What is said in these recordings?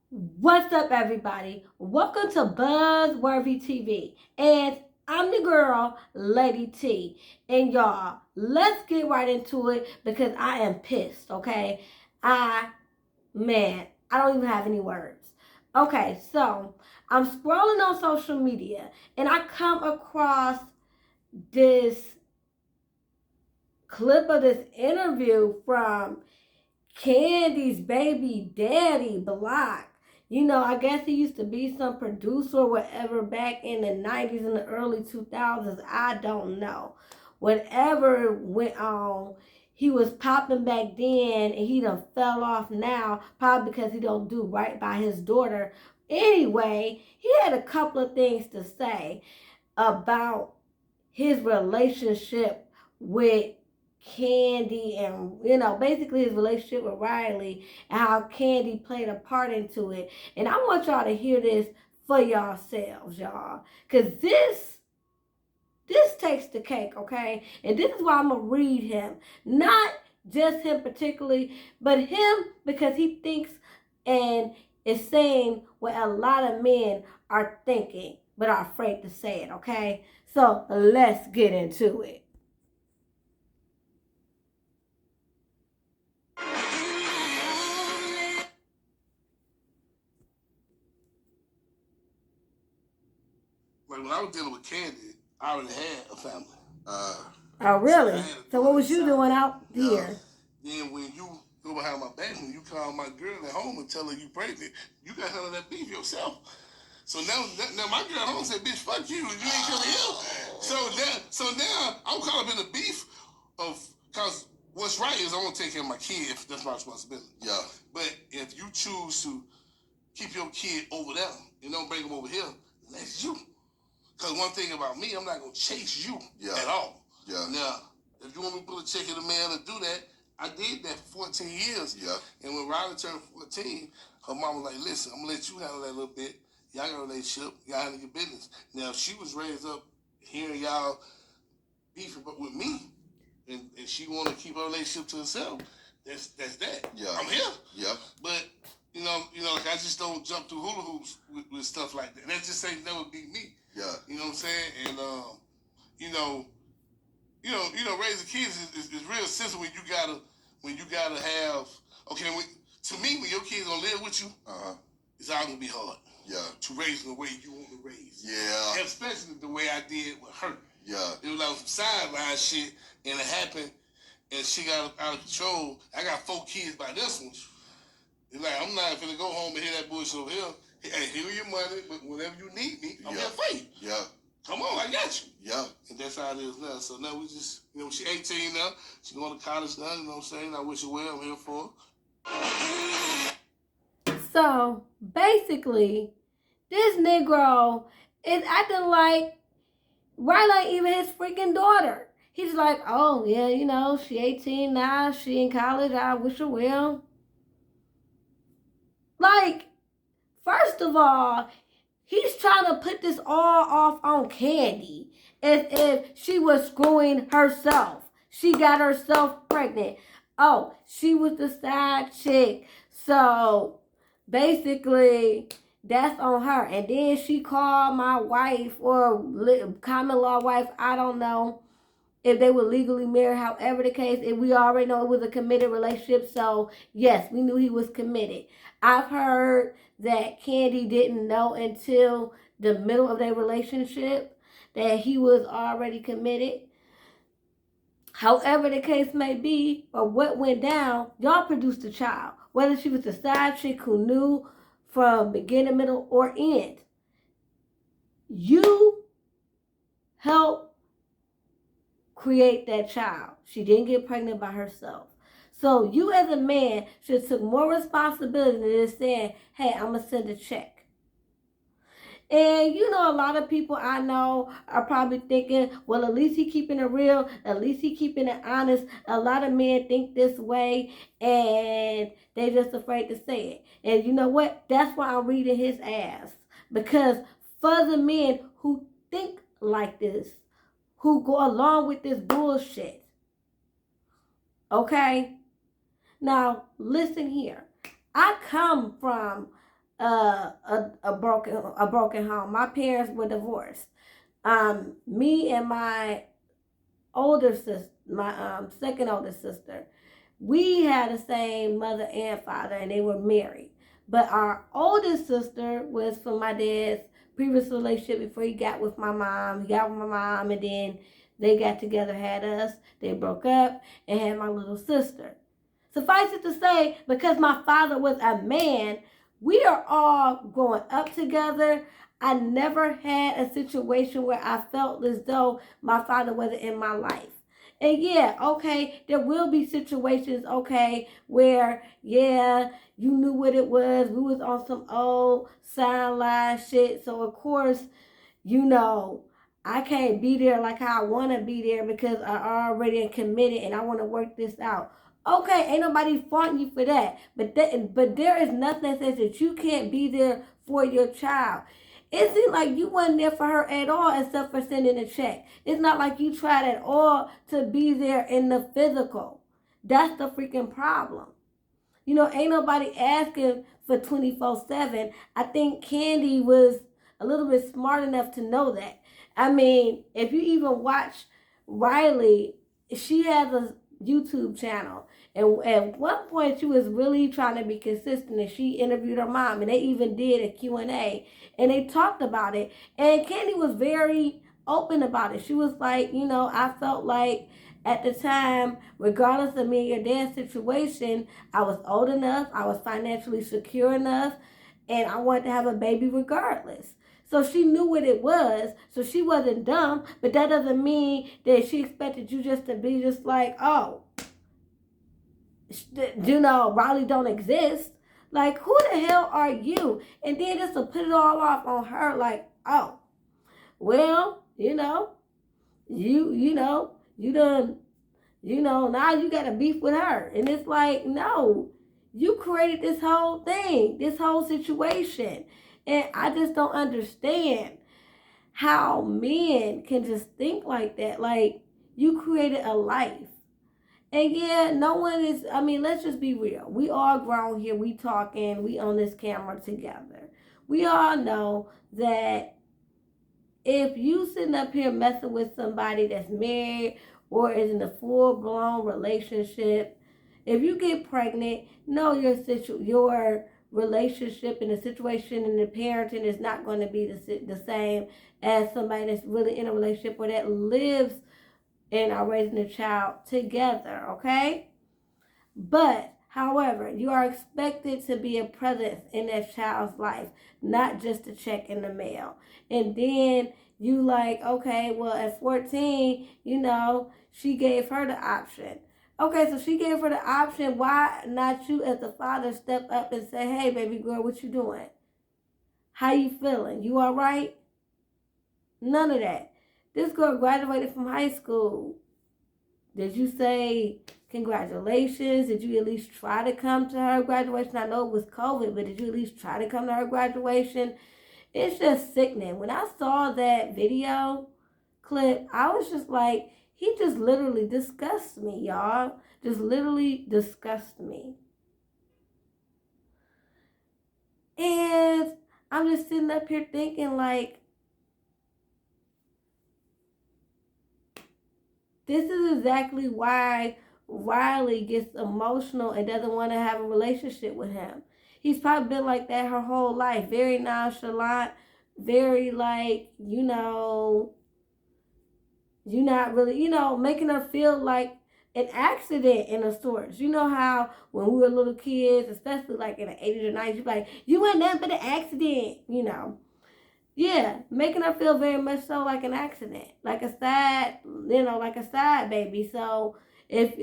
What's up, everybody? Welcome to Buzzworthy TV. And I'm the girl, Lady T. And y'all, let's get right into it because I am pissed, okay? Man, I don't even have any words. Okay, so I'm scrolling on social media and I come across this clip of this interview from Kandi's baby daddy, Block. I guess he used to be some producer or whatever back in the 90s and the early 2000s. I don't know. Whatever went on, he was popping back then and he done fell off now, probably because he don't do right by his daughter. Anyway, he had a couple of things to say about his relationship with Kandi and basically his relationship with Riley and how Kandi played a part into it. And I want y'all to hear this for yourselves, y'all. Cause this takes the cake, okay? And this is why I'm gonna read him. Not just him particularly, but him because he thinks and is saying what a lot of men are thinking, but are afraid to say it, okay? So let's get into it. Like when I was dealing with Kandi, I already had a family. Oh, really? So what was you doing out here? Then when you go behind my back, when you call my girl at home and tell her you pregnant, you got to handle that beef yourself. So now my girl at home said, "Bitch, fuck you. You ain't coming here." So now I'm caught up in the beef of cause what's right is I want to take care of my kid. If that's my responsibility. Yeah. But if you choose to keep your kid over there and don't bring him over here, that's you. Because one thing about me, I'm not going to chase you at all. Yeah. Now, if you want me to put a check in the mail to do that, I did that for 14 years. Yeah. And when Riley turned 14, her mom was like, "Listen, I'm going to let you handle that a little bit. Y'all got a relationship. Y'all handle your business." Now, if she was raised up hearing y'all beefing with me, and she want to keep her relationship to herself, that's that. Yeah. I'm here. Yeah. But, like I just don't jump through hula hoops with stuff like that. That just ain't never be me. Yeah. You know what I'm saying? And raising kids is real simple when you gotta have to me when your kids gonna live with you, it's all gonna be hard. Yeah. To raise them the way you want to raise. Yeah. And especially the way I did with her. Yeah. It was like some sideline shit and it happened and she got out of control. I got 4 kids by this one. It's like I'm not gonna go home and hear that bullshit over here. Hey, here your money, but whenever you need me, I'm here for you. Yeah. Come on, I got you. Yeah. And that's how it is now. So now we just, she 18 now. She going to college now, you know what I'm saying? I wish her well. I'm here for her. So, basically, this Negro is acting like even his freaking daughter. He's like, oh, yeah, she 18 now. She in college. I wish her well. Like, first of all, he's trying to put this all off on Kandi as if she was screwing herself. She got herself pregnant. Oh, she was the side chick. So basically, that's on her. And then she called my wife or common law wife, I don't know if they were legally married, however the case, and we already know it was a committed relationship. So yes, we knew he was committed. I've heard that Kandi didn't know until the middle of their relationship that he was already committed. However the case may be, or what went down, y'all produced a child. Whether she was the side chick who knew from beginning, middle, or end, you helped create that child. She didn't get pregnant by herself. So you as a man should take more responsibility than just saying, hey, I'm going to send a check. And a lot of people I know are probably thinking, well, at least he keeping it real. At least he keeping it honest. A lot of men think this way and they just afraid to say it. And you know what? That's why I'm reading his ass. Because for the men who think like this, who go along with this bullshit. Okay? Now, listen here. I come from a broken home. My parents were divorced. Me and my older sister, my second oldest sister, we had the same mother and father, and they were married. But our oldest sister was from my dad's previous relationship before he got with my mom. He got with my mom, and then they got together, had us. They broke up and had my little sister. Suffice it to say, because my father was a man, we are all growing up together. I never had a situation where I felt as though my father wasn't in my life. And yeah, okay, there will be situations, okay, where, yeah, you knew what it was. We was on some old sideline shit. So, of course, I can't be there like how I want to be there because I already am committed and I want to work this out. Okay, ain't nobody faulting you for that. But there is nothing that says that you can't be there for your child. It seems like you wasn't there for her at all except for sending a check. It's not like you tried at all to be there in the physical. That's the freaking problem. Ain't nobody asking for 24/7. I think Kandi was a little bit smart enough to know that. I mean, if you even watch Riley, she has a YouTube channel. And at one point, she was really trying to be consistent, and she interviewed her mom, and they even did a Q&A, and they talked about it. And Kandi was very open about it. She was like, I felt like at the time, regardless of me and your dad's situation, I was old enough, I was financially secure enough, and I wanted to have a baby regardless. So she knew what it was, so she wasn't dumb, but that doesn't mean that she expected you just to be just like, oh, Riley don't exist. Like, who the hell are you? And then just to put it all off on her, like, oh, well, you done, now you got a beef with her. And it's like, no, you created this whole thing, this whole situation. And I just don't understand how men can just think like that. Like, you created a life. And yeah, no one is, let's just be real. We all grown here. We talking. We on this camera together. We all know that if you sitting up here messing with somebody that's married or is in a full-blown relationship, if you get pregnant, no, your relationship and the situation and the parenting is not going to be the same as somebody that's really in a relationship or that lives and are raising a child together, okay? But, however, you are expected to be a presence in that child's life, not just a check in the mail. And then you like, okay, well, at 14, she gave her the option. Okay, so she gave her the option. Why not you as the father step up and say, hey, baby girl, what you doing? How you feeling? You all right? None of that. This girl graduated from high school. Did you say congratulations? Did you at least try to come to her graduation? I know it was COVID, but did you at least try to come to her graduation? It's just sickening. When I saw that video clip, I was just like, he just literally disgusts me, y'all. Just literally disgusts me. And I'm just sitting up here thinking like, this is exactly why Riley gets emotional and doesn't want to have a relationship with him. He's probably been like that her whole life. Very nonchalant, very like, you're not really, making her feel like an accident in a sort. You know how when we were little kids, especially like in the 80s or 90s, you'd be like, you weren't nothing but an accident, Yeah, making her feel very much so like an accident, like a side, like a side baby. So if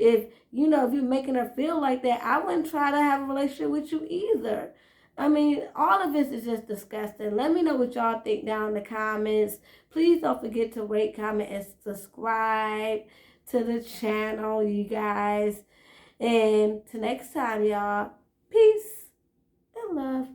you're making her feel like that, I wouldn't try to have a relationship with you either. All of this is just disgusting. Let me know what y'all think down in the comments. Please don't forget to rate, comment, and subscribe to the channel, you guys. And till next time, y'all, peace and love.